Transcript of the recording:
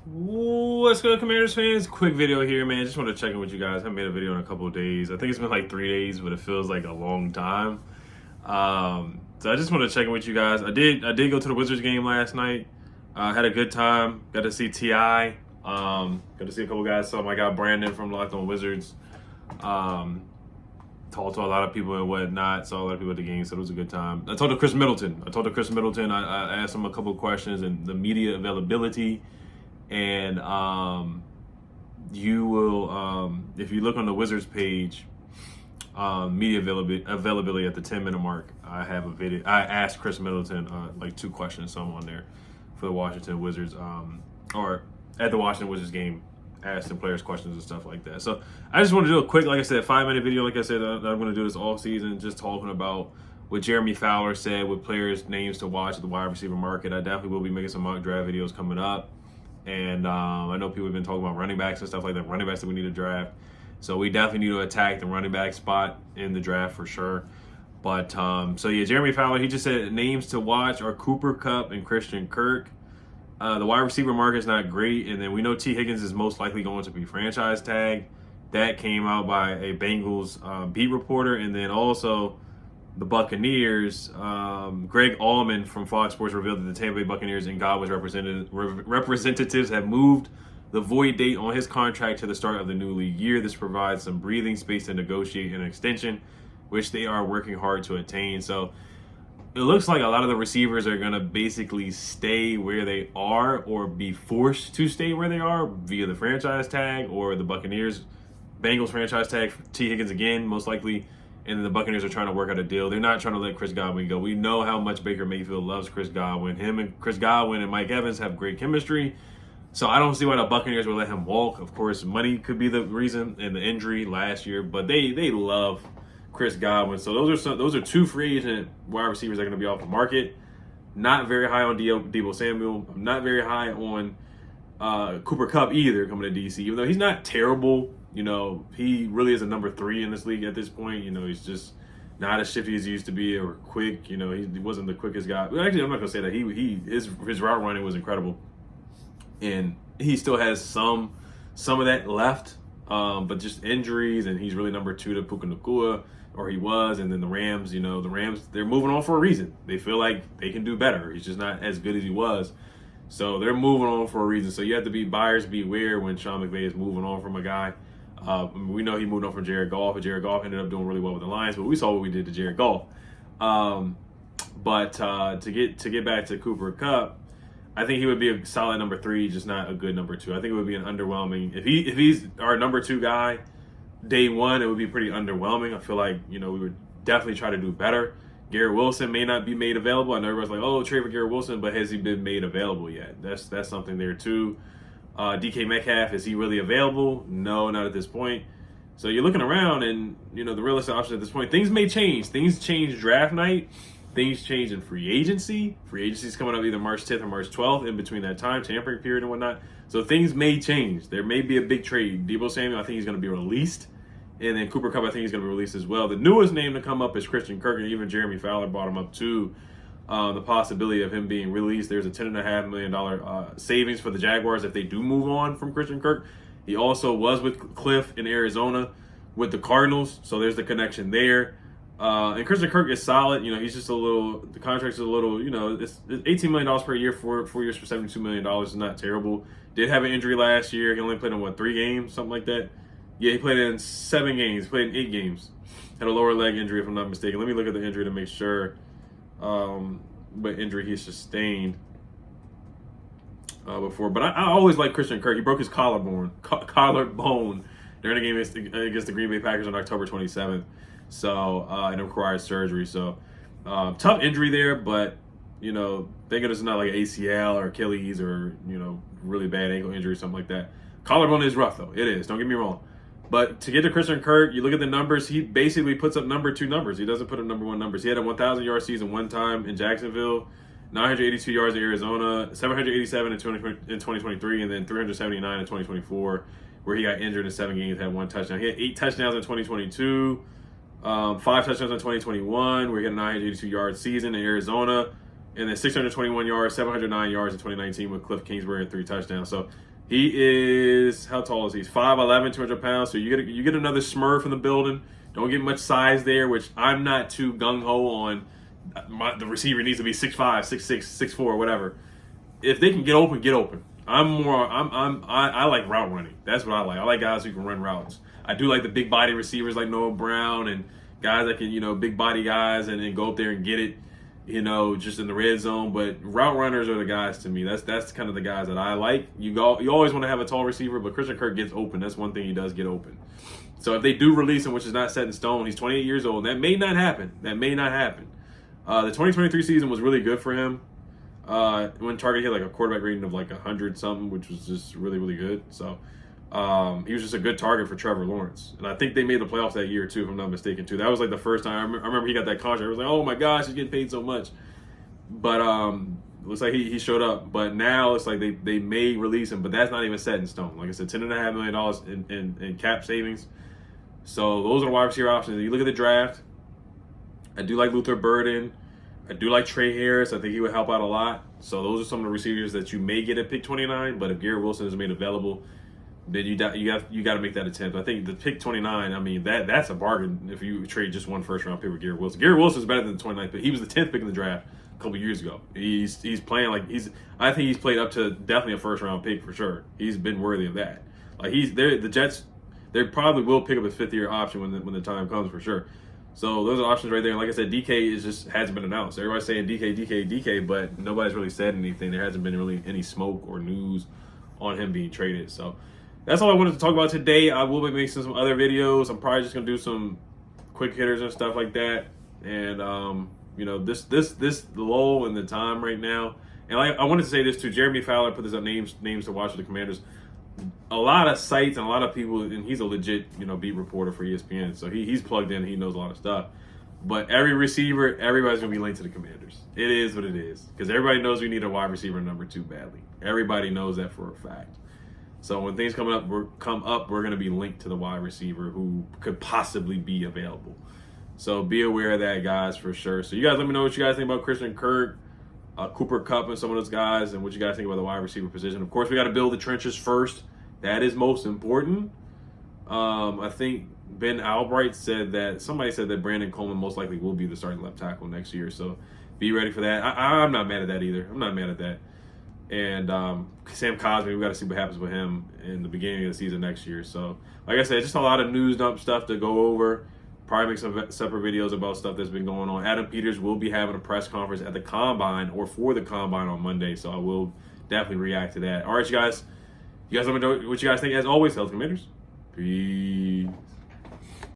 What's good, Commanders fans? Quick video here, man. Just want to check in with you guys. I haven't made a video in a couple of days. I think it's been like 3 days, but it feels like a long time. So I just want to check in with you guys. I did go to the Wizards game last night. Had a good time. Got to see T.I. Got to see a couple guys. Saw my guy Brandon from Locked On Wizards. Talked to a lot of people and whatnot. Saw a lot of people at the game, so it was a good time. I talked to Chris Middleton. I asked him a couple of questions and the media availability. And you will, if you look on the Wizards page, media availability at the 10-minute mark, I have a video. I asked Chris Middleton like 2 questions, some on there for the Washington Wizards, or at the Washington Wizards game, asking players questions and stuff like that. So I just want to do a quick, like I said, 5-minute video. Like I said, I'm going to do this all season, just talking about what Jeremy Fowler said, with players' names to watch at the wide receiver market. I definitely will be making some mock draft videos coming up. And I know people have been talking about running backs and stuff like that, running backs that we need to draft. So we definitely need to attack the running back spot in the draft for sure. But, so yeah, Jeremy Fowler, he just said names to watch are Cooper Kupp and Christian Kirk. The wide receiver market is not great. And then we know T. Higgins is most likely going to be franchise tagged. That came out by a Bengals beat reporter. And then also the Buccaneers, Greg Allman from Fox Sports revealed that the Tampa Bay Buccaneers and Godwin's representatives have moved the void date on his contract to the start of the new league year. This provides some breathing space to negotiate an extension, which they are working hard to attain. So it looks like a lot of the receivers are going to basically stay where they are or be forced to stay where they are via the franchise tag, or the Bengals franchise tag for T. Higgins again, most likely. And then the Buccaneers are trying to work out a deal. They're not trying to let Chris Godwin go. We know how much Baker Mayfield loves Chris Godwin. Him and Chris Godwin and Mike Evans have great chemistry. So I don't see why the Buccaneers would let him walk. Of course, money could be the reason, and the injury last year. But they love Chris Godwin. So those are 2 free agent wide receivers that are going to be off the market. Not very high on Deebo Samuel. I'm not very high on Cooper Kupp either, coming to DC. Even though he's not terrible. You know, he really is a number 3 in this league at this point. You know, he's just not as shifty as he used to be, or quick. You know, he wasn't the quickest guy. Well, actually, I'm not gonna say that. His route running was incredible, and he still has some of that left. But just injuries, and he's really number 2 to Puka Nacua, or he was. And then the Rams, they're moving on for a reason. They feel like they can do better. He's just not as good as he was. So they're moving on for a reason. So you have to be buyers beware when Sean McVay is moving on from a guy. We know he moved on from Jared Goff, and Jared Goff ended up doing really well with the Lions, but we saw what we did to Jared Goff. But to get back to Cooper Kupp, I think he would be a solid number 3, just not a good number 2. I think it would be an underwhelming. If he's our number 2 guy, day 1, it would be pretty underwhelming. I feel like, we would definitely try to do better. Garrett Wilson may not be made available. I know everybody's like, oh, trade for Garrett Wilson, but has he been made available yet? That's something there too. DK Metcalf, is he really available? No, not at this point. So you're looking around, and the realistic option at this point, things may change. Things change draft night. Things change in free agency. Free agency is coming up either March 10th or March 12th. In between that time, tampering period and whatnot. So things may change. There may be a big trade. Deebo Samuel, I think he's going to be released. And then Cooper Kupp, I think he's going to be released as well. The newest name to come up is Christian Kirk, and even Jeremy Fowler brought him up too. The possibility of him being released. There's a $10.5 million savings for the Jaguars if they do move on from Christian Kirk. He also was with Cliff in Arizona with the Cardinals, so there's the connection there. And Christian Kirk is solid. He's just the contract's a little, it's $18 million per year, 4 years for $72 million is not terrible. Did have an injury last year. He only played in, 3 games, something like that? Yeah, he played in 7 games, played in 8 games. Had a lower leg injury, if I'm not mistaken. Let me look at the injury to make sure. What injury he sustained before. But I always like Christian Kirk. He broke his collarbone during a game against the Green Bay Packers on October 27th. So, and it required surgery. So, tough injury there, but, thank goodness it's not like an ACL or Achilles or, really bad ankle injury or something like that. Collarbone is rough, though. It is. Don't get me wrong. But to get to Christian Kirk, you look at the numbers, he basically puts up number 2 numbers. He doesn't put up number 1 numbers. He had a 1,000-yard season one time in Jacksonville, 982 yards in Arizona, 787 in 2023, and then 379 in 2024, where he got injured in 7 games, had 1 touchdown. He had 8 touchdowns in 2022, 5 touchdowns in 2021, where he had a 982-yard season in Arizona, and then 621 yards, 709 yards in 2019 with Cliff Kingsbury and 3 touchdowns. So He is, how tall is he? He's 5'11", 200 pounds. So you get another Smurf in the building. Don't get much size there, which I'm not too gung-ho on. The receiver needs to be 6'5", 6'6", 6'4", whatever. If they can get open, get open. I like route running. That's what I like. I like guys who can run routes. I do like the big body receivers like Noah Brown and guys that can, big body guys and go up there and get it, just in the red zone. But route runners are the guys to me. That's kind of the guys that I like. You always want to have a tall receiver, but Christian Kirk gets open. That's one thing he does, get open. So if they do release him, which is not set in stone, he's 28 years old. That may not happen. The 2023 season was really good for him. When Target hit like a quarterback rating of like 100 something, which was just really, really good. So he was just a good target for Trevor Lawrence. And I think they made the playoffs that year too, if I'm not mistaken too. That was like the first time. I remember he got that contract. I was like, oh my gosh, he's getting paid so much. But looks like he showed up. But now it's like they may release him, but that's not even set in stone. Like I said, $10.5 million in cap savings. So those are the wide receiver options. If you look at the draft, I do like Luther Burden. I do like Trey Harris. I think he would help out a lot. So those are some of the receivers that you may get at pick 29. But if Garrett Wilson is made available, then you got to make that attempt. I think the pick 29. I mean that's a bargain if you trade just one first round pick with Garrett Wilson. Garrett Wilson is better than the 29th pick. He was the 10th pick in the draft a couple years ago. He's playing like I think he's played up to definitely a first round pick for sure. He's been worthy of that. Like the Jets. They probably will pick up his fifth-year option when the time comes for sure. So those are options right there. And like I said, DK hasn't been announced. Everybody's saying DK, but nobody's really said anything. There hasn't been really any smoke or news on him being traded. So that's all I wanted to talk about today. I will be making some other videos. I'm probably just gonna do some quick hitters and stuff like that. And this lull in the time right now. And I wanted to say this too. Jeremy Fowler put this up names to watch for the Commanders. A lot of sites and a lot of people, and he's a legit, beat reporter for ESPN, so he's plugged in. He knows a lot of stuff. But every receiver, everybody's gonna be linked to the Commanders. It is what it is, because everybody knows we need a wide receiver number 2 badly. Everybody knows that for a fact. So when things come up, we're gonna be linked to the wide receiver who could possibly be available. So be aware of that, guys, for sure. So you guys let me know what you guys think about Christian Kirk, Cooper Kupp, and some of those guys, and what you guys think about the wide receiver position. Of course, we got to build the trenches first. That is most important. I think Ben Albright somebody said that Brandon Coleman most likely will be the starting left tackle next year. So be ready for that. I'm not mad at that either. I'm not mad at that. And Sam Cosmi, we got to see what happens with him in the beginning of the season next year. So like I said, just a lot of news dump stuff to go over. Probably make some separate videos about stuff that's been going on. Adam Peters will be having a press conference at the Combine or for the Combine on Monday, so I will definitely react to that. All right, you guys let me know what you guys think. As always, Health Commanders. Peace.